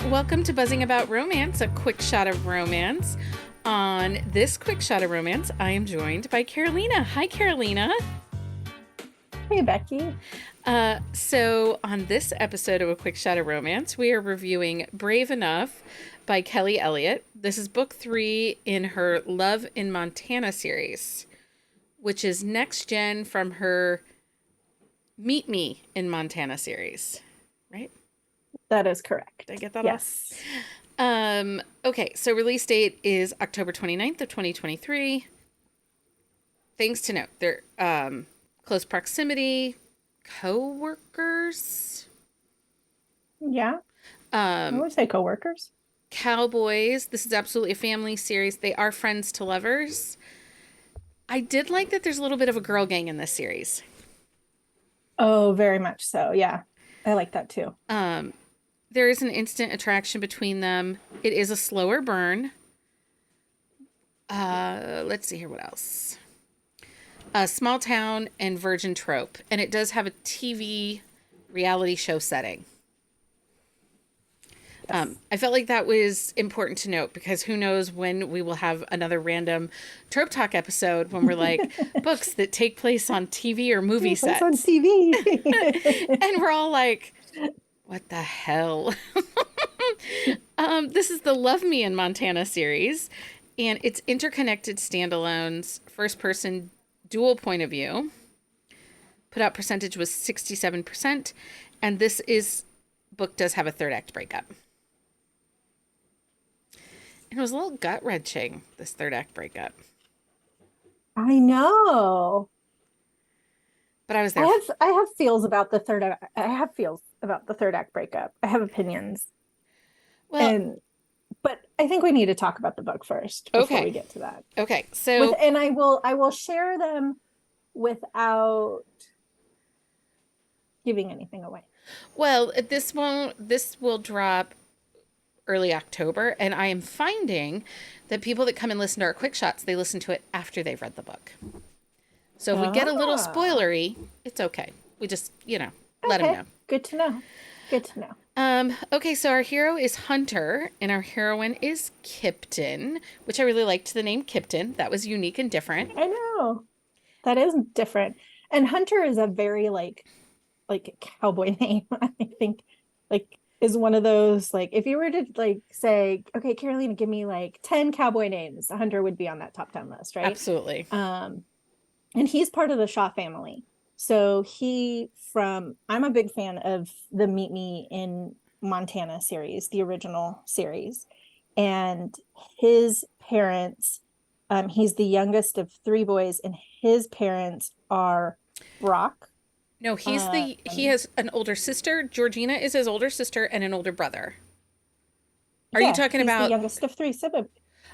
Welcome to Buzzing About Romance, a quick shot of romance. On this quick shot of romance, I am joined by Carolina. Hi, Carolina. Hey, Becky. So on this episode of A Quick Shot of Romance, we are reviewing Brave Enough by Kelly Elliott. This is book 3 in her Love in Montana series, which is next gen from her Meet Me in Montana series, right? That is correct. Did I get that Yes. off? Okay, so release date is October 29th of 2023. Things to note. They're close proximity, co-workers. Yeah. I would say coworkers. Cowboys. This is absolutely a family series. They are friends to lovers. I did like that there's a little bit of a girl gang in this series. Oh, very much so. Yeah. I like that too. There is an instant attraction between them. It is a slower burn. Let's see here. What else? Small town and virgin trope. And it does have a TV reality show setting. Yes. I felt like that was important to note because who knows when we will have another random trope talk episode when we're like books that take place on TV or movie sets. On TV. And we're all like, what the hell? This is the Love Me in Montana series, and it's interconnected standalones, first person dual point of view. Put out percentage was 67%, and this book does have a third act breakup. And it was a little gut wrenching, this third act breakup. I know. But I was there. I have feels about the third act. I have feels about the third act breakup. I have opinions. Well, but I think we need to talk about the book first before we get to that. Okay. So and I will share them without giving anything away. Well, this will drop early October, and I am finding that people that come and listen to our quick shots, they listen to it after they've read the book. So if we get a little spoilery, it's okay. We just, let them know. Good to know. Good to know. Okay, so our hero is Hunter, and our heroine is Kipton, which I really liked the name Kipton. That was unique and different. I know. That is different. And Hunter is a very like cowboy name. I think is one of those, if you were to say, okay, Carolina, give me 10 cowboy names, Hunter would be on that top 10 list, right? Absolutely. And he's part of the Shaw family. So I'm a big fan of the Meet Me in Montana series, the original series. And his parents, he's the youngest of 3 boys, and his parents are Brock. No, he has an older sister. Georgina is his older sister and an older brother. Are you talking about the youngest of 3 siblings?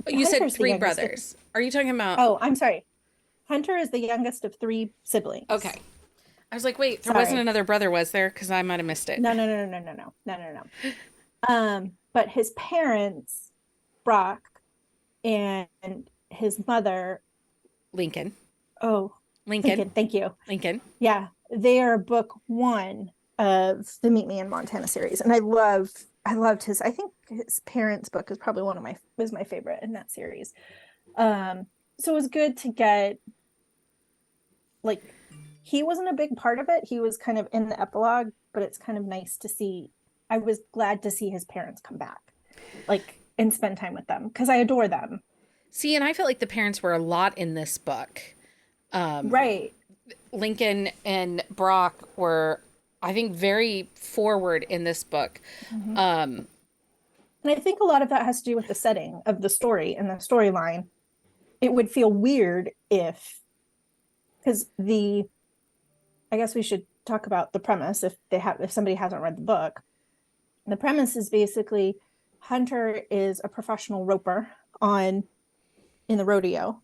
You said 3 brothers. Are you talking about? Oh, I'm sorry. Hunter is the youngest of 3 siblings. Okay. I was like, wait, there wasn't another brother, was there? Because I might have missed it. No. But his parents, Brock, and his mother, Lincoln. Oh, Lincoln. Thank you. Lincoln. Yeah, they are book 1 of the Meet Me in Montana series, and I loved his. I think his parents' book is probably was my favorite in that series. So it was good to get he wasn't a big part of it. He was kind of in the epilogue, but it's kind of nice to see. I was glad to see his parents come back, and spend time with them because I adore them. See, and I felt like the parents were a lot in this book. Right. Lincoln and Brock were, I think, very forward in this book. Mm-hmm. And I think a lot of that has to do with the setting of the story and the storyline. It would feel weird because I guess we should talk about the premise if somebody hasn't read the book. The premise is basically Hunter is a professional roper in the rodeo.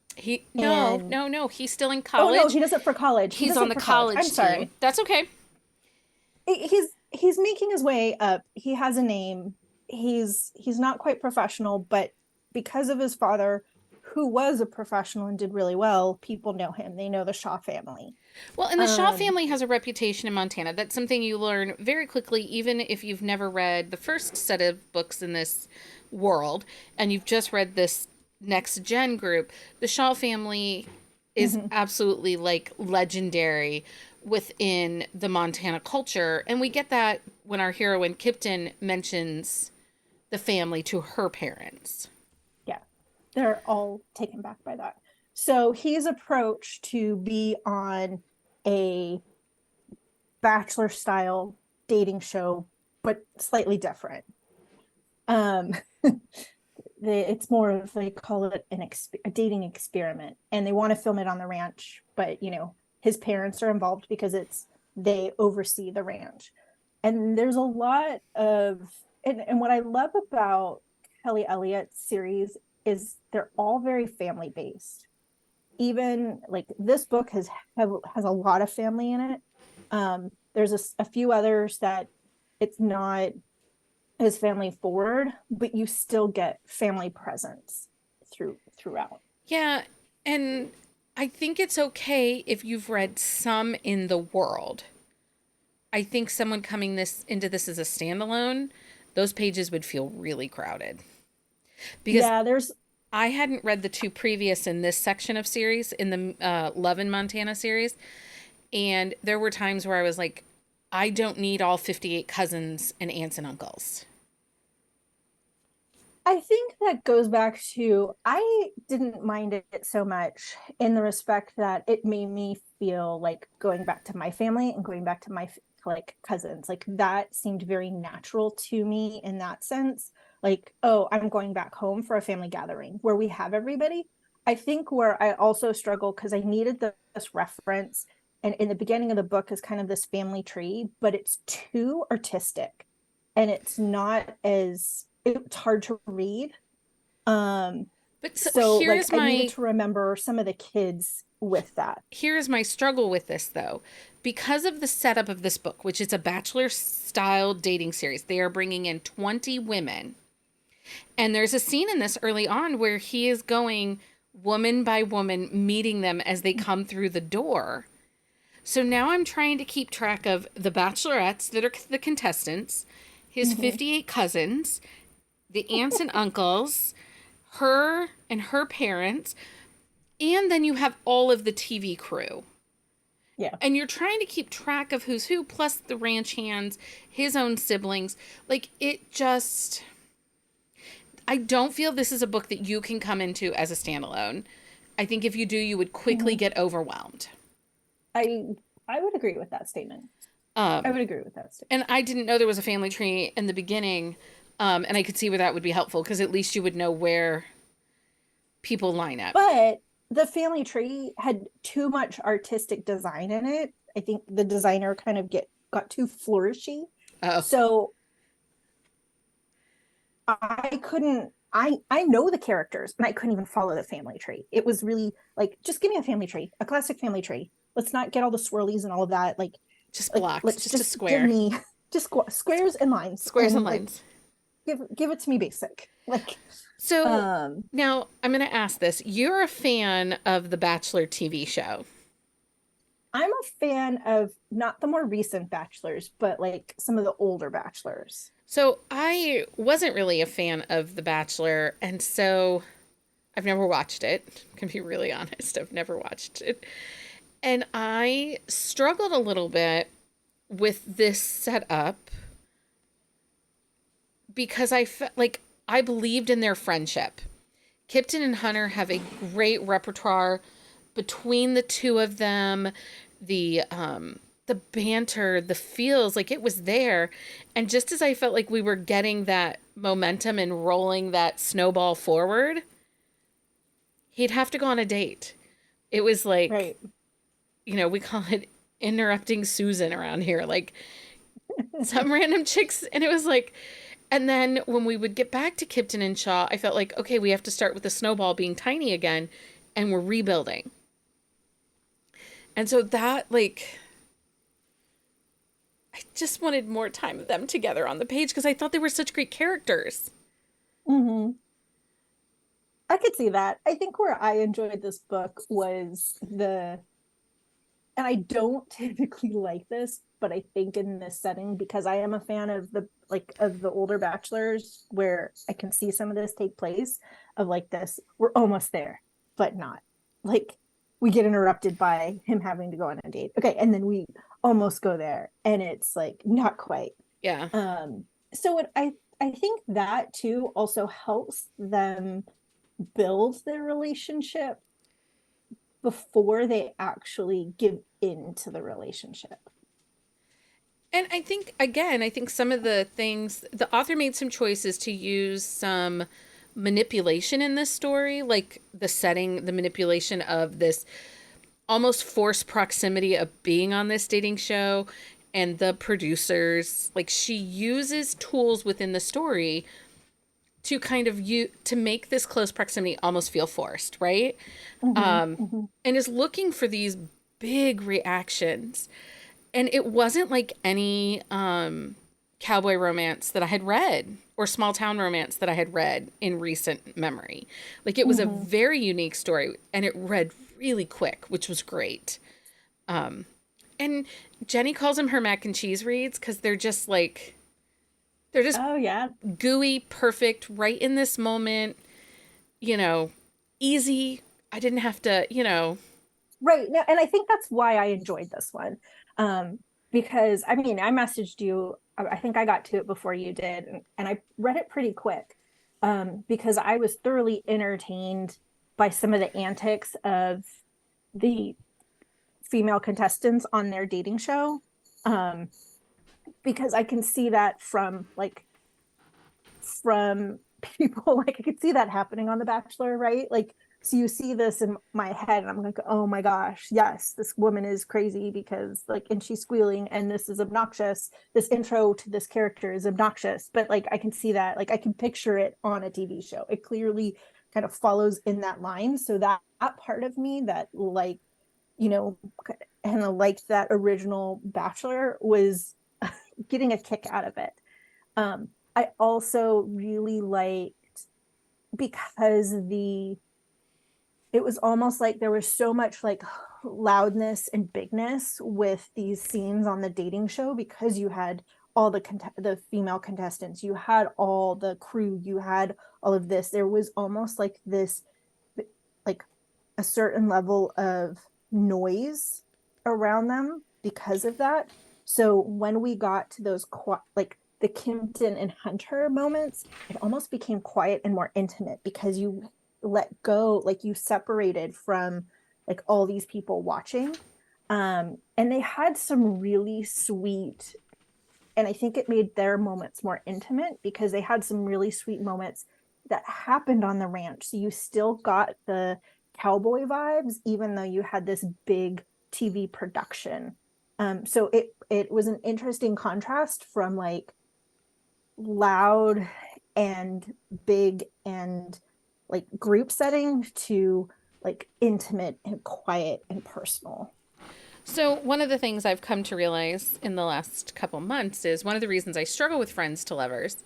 No. He's still in college. Oh no, he does it for college. He's on the college team. I'm sorry. That's okay. He's making his way up. He has a name. He's not quite professional, but because of his father, who was a professional and did really well, people know him. They know the Shaw family. Well, and the Shaw Um, family has a reputation in Montana. That's something you learn very quickly, even if you've never read the first set of books in this world and you've just read this next gen group. The Shaw family is mhm. absolutely like legendary within the Montana culture. And we get that when our heroine Kipton mentions the family to her parents. Yeah, they're all taken back by that. So he's approached to be on a bachelor style dating show, but slightly different. Um, it's more of, they call it a dating experiment, and they want to film it on the ranch, but his parents are involved because they oversee the ranch. And there's a lot of, and what I love about Kelly Elliott's series is they're all very family based. Even like this book has a lot of family in it. There's a few others that it's not as family forward, but you still get family presence throughout. Yeah, and I think it's okay if you've read some in the world. I think someone coming this into this as a standalone, those pages would feel really crowded. Because Yeah, there's I hadn't read the two previous in this section of series, in the Love in Montana series. And there were times where I was like, I don't need all 58 cousins and aunts and uncles. I think that goes back to, I didn't mind it so much in the respect that it made me feel like going back to my family and going back to my like cousins. Like that seemed very natural to me in that sense. Like, oh, I'm going back home for a family gathering where we have everybody. I think where I also struggle, because I needed this reference, and in the beginning of the book is kind of this family tree, but it's too artistic and it's hard to read. Um, But so so like I needed to remember some of the kids with that. here's my struggle with this though. Because of the setup of this book, which is a bachelor style dating series, they are bringing in 20 women. And there's a scene in this early on where he is going woman by woman, meeting them as they come through the door. So now I'm trying to keep track of the bachelorettes that are the contestants, his Mm-hmm. 58 cousins, the aunts and uncles, her and her parents, and then you have all of the TV crew. Yeah. And you're trying to keep track of who's who, plus the ranch hands, his own siblings. Like, it just. I don't feel this is a book that you can come into as a standalone. I think if you do, you would quickly Mm-hmm. get overwhelmed. I I would agree with that statement. I Um, would agree with that statement. and I didn't know there was a family tree in the beginning, and I could see where that would be helpful because at least you would know where people line up. But the family tree had too much artistic design in it. I think the designer kind of got too flourishy. Oh, So I couldn't I know the characters, but I couldn't even follow the family tree. It was really like, just give me a family tree, a classic family tree. Let's not get all the swirlies and all of that. just Like blocks, let's just a just give square, me just squares and lines, squares and and like lines. give it to me basic. Like So um now I'm going to ask this. You're a fan of the Bachelor TV show. I'm a fan of not the more recent bachelors, but like some of the older bachelors. So I wasn't really a fan of The Bachelor, and so I've never watched it. I can be really honest. I've never watched it. And I struggled a little bit with this setup because I felt like I believed in their friendship. Kipton and Hunter have a great repertoire between the two of them. The banter, the feels, like it was there. And just as I felt like we were getting that momentum and rolling that snowball forward, he'd have to go on a date. It was like, Right. we call it interrupting Susan around here. Like some random chicks. And it was like, and then when we would get back to Kipton and Shaw, I felt like, okay, we have to start with the snowball being tiny again and we're rebuilding. And so that, like, I just wanted more time of them together on the page because I thought they were such great characters. Mm-hmm. I could see that. I think where I enjoyed this book was and I don't typically like this, but I think in this setting, because I am a fan of the older bachelors, where I can see some of this take place of like this, we're almost there, but not. Like we get interrupted by him having to go on a date. Okay, and then we almost go there and it's like not quite. Yeah. So I think that too also helps them build their relationship before they actually give into the relationship. And I think, again, I think some of the things, the author made some choices to use some manipulation in this story, like the setting, the manipulation of this almost forced proximity of being on this dating show and the producers. Like she uses tools within the story to kind of to make this close proximity almost feel forced, right? Mm-hmm, mm-hmm. And is looking for these big reactions. And it wasn't like any cowboy romance that I had read or small town romance that I had read in recent memory. Like it was a Mm-hmm. very unique story and it read really quick, which was great. And Jenny calls them her mac and cheese reads because they're just Oh yeah. gooey, perfect, right in this moment, you know, easy. I didn't have to, Right. No, and I think that's why I enjoyed this one. Because I mean, I messaged you, I think I got to it before you did, and I read it pretty quick. Because I was thoroughly entertained by some of the antics of the female contestants on their dating show. Um, because I can see that from people, like I could see that happening on The Bachelor, right? Like, so you see this in my head and I'm like, oh my gosh, yes, this woman is crazy because like, and she's squealing and this is obnoxious. This intro to this character is obnoxious, but like I can see that, like I can picture it on a TV show. It clearly kind of follows in that line. So that part of me that like, you know, and like that original Bachelor was getting a kick out of it. I also really liked, because it was almost like there was so much like loudness and bigness with these scenes on the dating show, because you had all the female contestants, you had all the crew, you had all of this. There was almost like this, like a certain level of noise around them because of that. So when we got to those like the Kimpton and Hunter moments, it almost became quiet and more intimate because you let go, like you separated from like all these people watching. And they had some really sweet, and I think it made their moments more intimate because they had some really sweet moments that happened on the ranch. So you still got the cowboy vibes, even though you had this big TV production. So it was an interesting contrast from like loud and big and like group setting to like intimate and quiet and personal. So, one of the things I've come to realize in the last couple months is one of the reasons I struggle with friends to lovers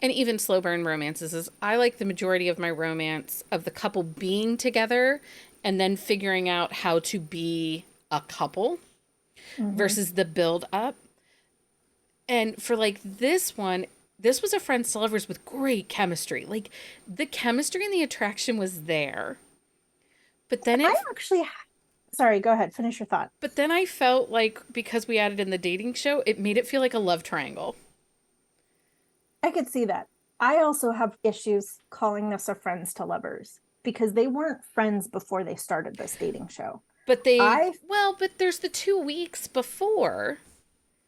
and even slow burn romances is I like the majority of my romance of the couple being together and then figuring out how to be a couple Mm-hmm. versus the build up. And for like this one, this was a friends to lovers with great chemistry. Like the chemistry and the attraction was there. But then I it actually, sorry, go ahead, finish your thought. But then I felt like because we added in the dating show, it made it feel like a love triangle. I could see that. I also have issues calling this a friends to lovers because they weren't friends before they started this dating show. I, But there's the 2 weeks before.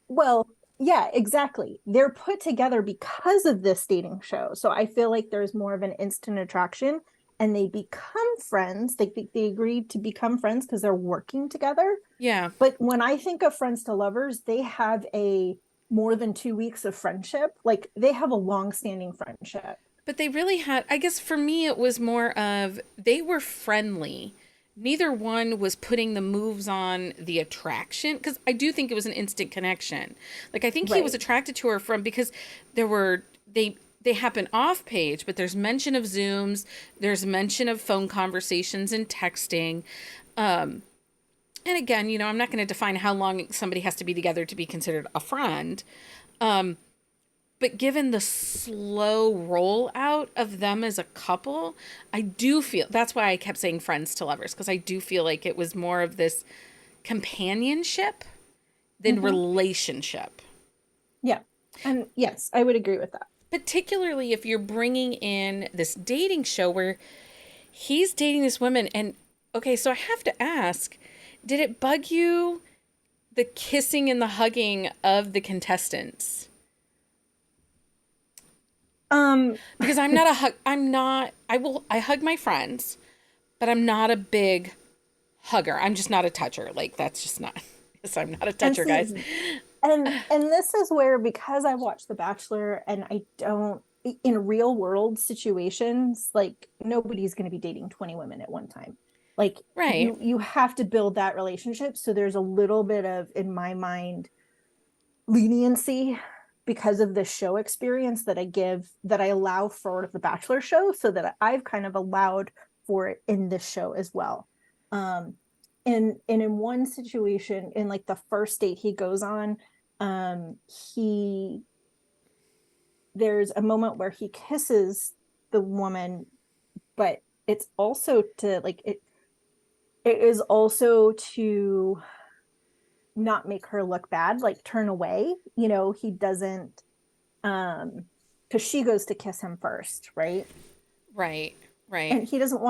well, yeah, exactly. They're put together because of this dating show. So I feel like there's more of an instant attraction and they become friends. They agreed to become friends because they're working together. Yeah. But when I think of friends to lovers, they have a more than 2 weeks of friendship. Like they have a long-standing friendship. But they really had, I guess for me, it was more of they were friendly. Neither one was putting the moves on the attraction because I do think it was an instant connection. Like I think he was Right. attracted to her from because there were they they happen off page, but there's mention of Zooms, there's mention of phone conversations and texting. Um, and again, I'm not going to define how long somebody has to be together to be considered a friend. Um, but given the slow rollout of them as a couple, I do feel that's why I kept saying friends to lovers, because I do feel like it was more of this companionship than Mm-hmm. relationship. Yeah. And yes, I would agree with that. Particularly if you're bringing in this dating show where he's dating this woman. And okay, so I have to ask, did it bug you the kissing and the hugging of the contestants? Um, Because I hug my friends, but I'm not a big hugger. I'm just not a toucher. Like, that's just not, yes, I'm not a and toucher, see, guys. and this is where, because I watched The Bachelor and I don't, in real world situations, like nobody's going to be dating 20 women at one time. Like Right. you have to build that relationship. So there's a little bit of, in my mind, leniency because of the show experience that I allow for the Bachelor show, so that I've kind of allowed for it in this show as well. Um, and in one situation, in like the first date he goes on, he there's a moment where he kisses the woman, but it's also to like it is also to not make her look bad, like turn away. He doesn't, because she goes to kiss him first, right? Right. Right. And he doesn't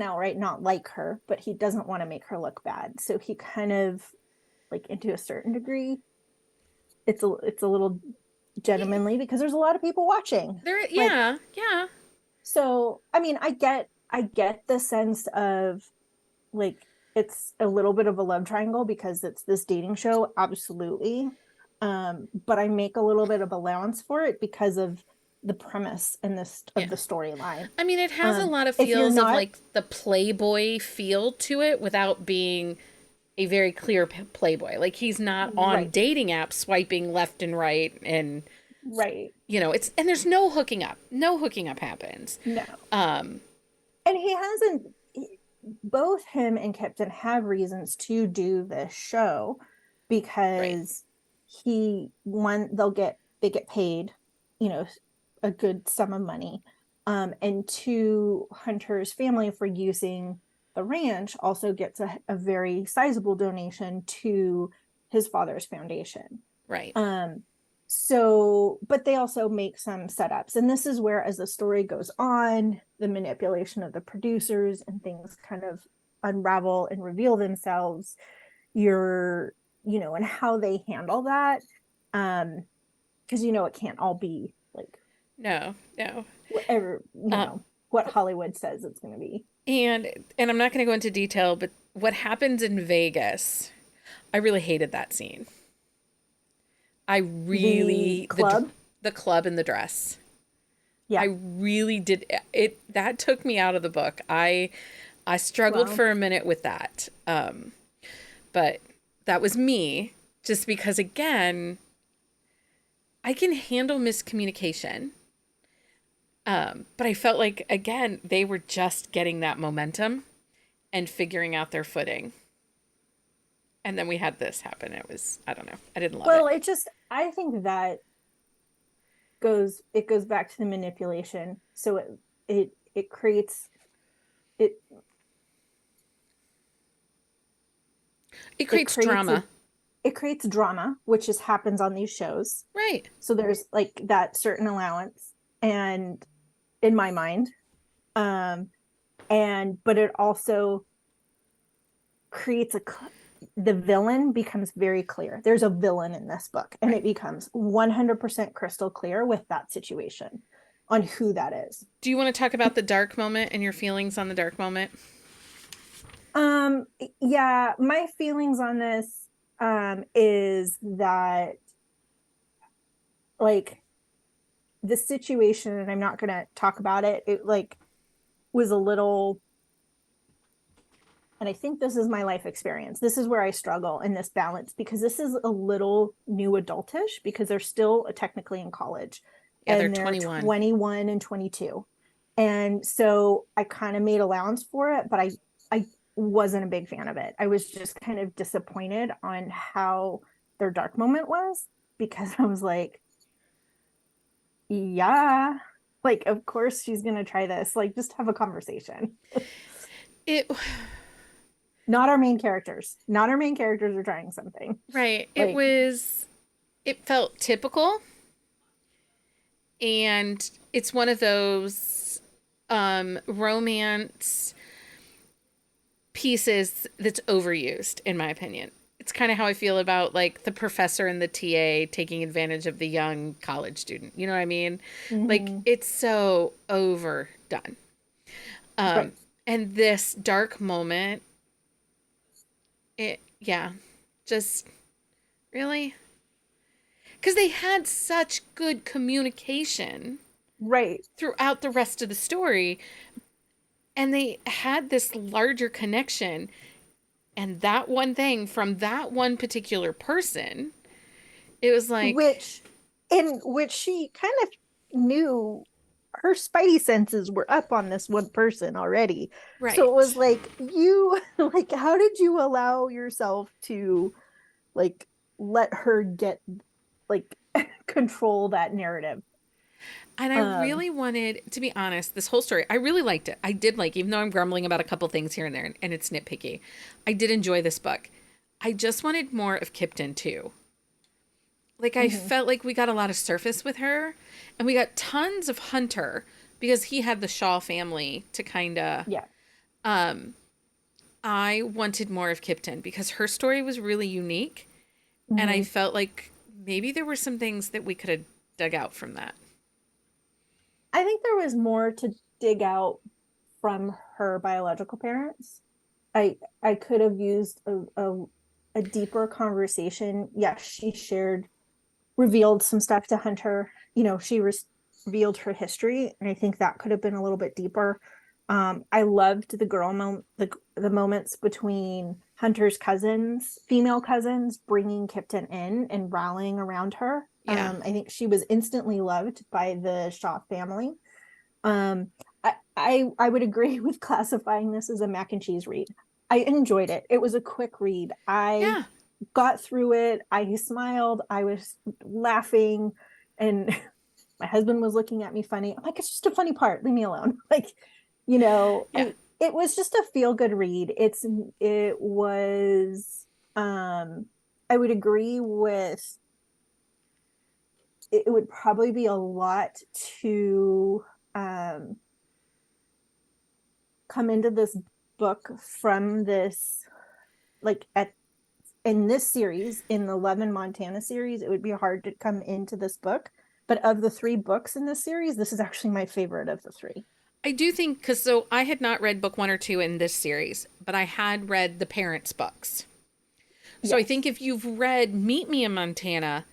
outright not like her, but he doesn't want to make her look bad. So he kind of, like, into a certain degree, it's a little gentlemanly because there's a lot of people watching. There, Like, yeah. Yeah. so I mean, I get the sense of, like, it's a little bit of a love triangle because it's this dating show, absolutely. But I make a little bit of allowance for it because of the premise and this Yeah. of the storyline. I mean, it has a lot of If you're feels of not like the Playboy feel to it without being a very clear Playboy. Like, he's not on right, dating apps swiping left and right, and right, and there's no hooking up. No hooking up happens. no, Um, and he hasn't. Both him and Kipton have reasons to do this show right. because one, they get paid, you know, a good sum of money, and two, Hunter's family, for using the ranch, also gets a very sizable donation to his father's foundation. Right. um so, but they also make some setups, and this is where, as the story goes on, the manipulation of the producers and things kind of unravel and reveal themselves. You're and how they handle that, because it can't all be like No, no. whatever, Uh, what Hollywood says it's going to be. and I'm not going to go into detail, but what happens in Vegas, I really hated that scene. I The really club. the club and the dress. I Yeah. really did it. That took me out of the book. I struggled Well, for a minute with that. But that was me, just because, again, I can handle miscommunication. But I felt like, again, they were just getting that momentum and figuring out their footing. And then we had this happen. It was, I don't know. I didn't love it. I think that goes back to the manipulation. So it creates it It it creates creates a drama. it creates drama, which just happens on these shows. Right. So there's like that certain allowance, and in my mind, um, and but it also creates the villain becomes very clear. There's a villain in this book, and Right. it becomes 100% crystal clear with that situation on who that is. Do you want to talk about the dark moment and your feelings on the dark moment? Um, yeah, my feelings on this is that, like, the situation, and I'm not gonna talk about it, like was a little, and I think this is my life experience. This is where I struggle in this balance, because this is a little new adultish because they're still technically in college. Yeah, they're and they're 21. 21 and 22. And so I kind of made allowance for it, but I wasn't a big fan of it. I was just kind of disappointed on how their dark moment was, because I was like, yeah, like of course she's gonna try this. Like, just have a conversation. It Not our main characters. Not our main characters are trying something. right. Like, It felt typical, and it's one of those romance pieces that's overused, in my opinion. It's kind of how I feel about like the professor and the TA taking advantage of the young college student. You know what I mean? Like, mm-hmm. it's so overdone. Um, Right. and this dark moment, yeah, just really, because they had such good communication Right. throughout the rest of the story, and they had this larger connection, and that one thing from that one particular person, it was like, Which, in which she kind of knew, her spidey senses were up on this one person already. So it was right. like, you like, how did you allow yourself to like let her get like control that narrative? And I Um, really wanted, to be honest, this whole story, I really liked it. I did like, even though I'm grumbling about a couple things here and there, and it's nitpicky, I did enjoy this book. I just wanted more of Kipton too. Like, I mhm. felt like we got a lot of surface with her, and we got tons of Hunter because he had the Shaw family to kind of. Yeah. Um, I wanted more of Kipton because her story was really unique, and I Mhm. felt like maybe there were some things that we could have dug out from that. I think there was more to dig out from her biological parents. I could have used a deeper conversation. Yes, she shared, revealed some stuff to Hunter. She revealed her history, and I think that could have been a little bit deeper. I loved the moments between Hunter's cousins, female cousins, bringing Kipton in and rallying around her. Yeah. I think she was instantly loved by the Shaw family. Um, I would agree with classifying this as a mac and cheese read. I enjoyed it. It was a quick read. I Yeah. got through it. I smiled. I was laughing, and my husband was looking at me funny. I'm like, it's just a funny part. Leave me alone. Like, Yeah. it was just a feel good read. It was. I would agree with. It would probably be a lot to um come into this book from this, like, at in this series, in the Love in Montana series. It would be hard to come into this book, but of the three books in this series, this is actually my favorite of the three. I do think, because so I had not read book one or two in this series, but I had read the parents' books. So I think Yes. if you've read Meet Me in Montana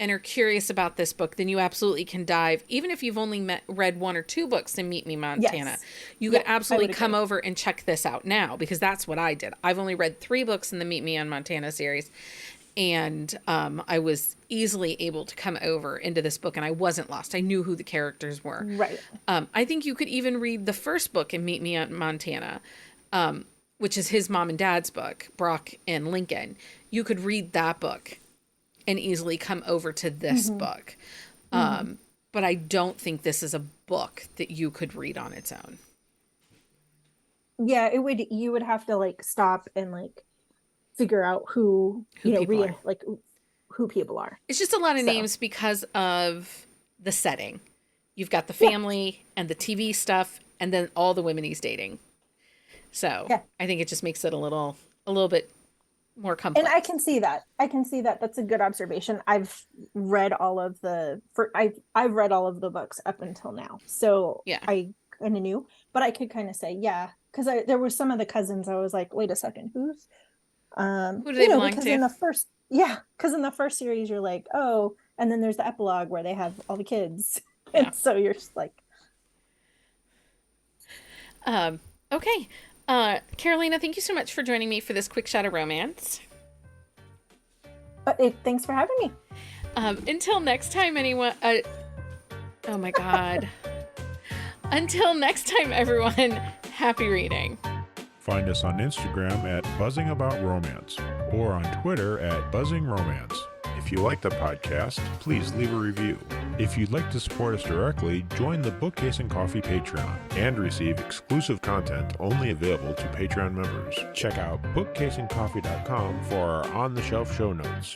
and are curious about this book, then you absolutely can dive. Even if you've only read one or two books in Meet Me Montana, Yes. you could Yeah, I absolutely would come agree. over and check this out now, because that's what I did. I've only read three books in the Meet Me in Montana series, and I was easily able to come over into this book, and I wasn't lost. I knew who the characters were. Right. I think you could even read the first book in Meet Me in Montana, which is his mom and dad's book, Brock and Lincoln. You could read that book and easily come over to this Mm-hmm. book. Mm-hmm. But I don't think this is a book that you could read on its own. Yeah, it would. You would have to like stop and like figure out who, Who people are. like who people are. It's just a lot of So names because of the setting. You've got the yeah, family and the TV stuff, and then all the women he's dating. So yeah. I think it just makes it a little bit more And I complex. can see that. I can see that. That's a good observation. I've read all of the books up until now, so Yeah. I kind of knew, but I could kind of say, yeah, because there were some of the cousins I was like, wait a second, who's Who do they belong because to? in the first series you're like, oh, and then there's the epilogue where they have all the kids, Yeah. and so you're just like, Um, okay. Carolina, thank you so much for joining me for this quick shot of romance. thanks for having me. Until next time, anyone. Oh my God. Until next time, everyone, happy reading. Find us on Instagram at Buzzing About Romance or on Twitter at Buzzing Romance. If you like the podcast, please leave a review. If you'd like to support us directly, join the Bookcase and Coffee Patreon and receive exclusive content only available to Patreon members. Check out bookcaseandcoffee.com for our on-the-shelf show notes.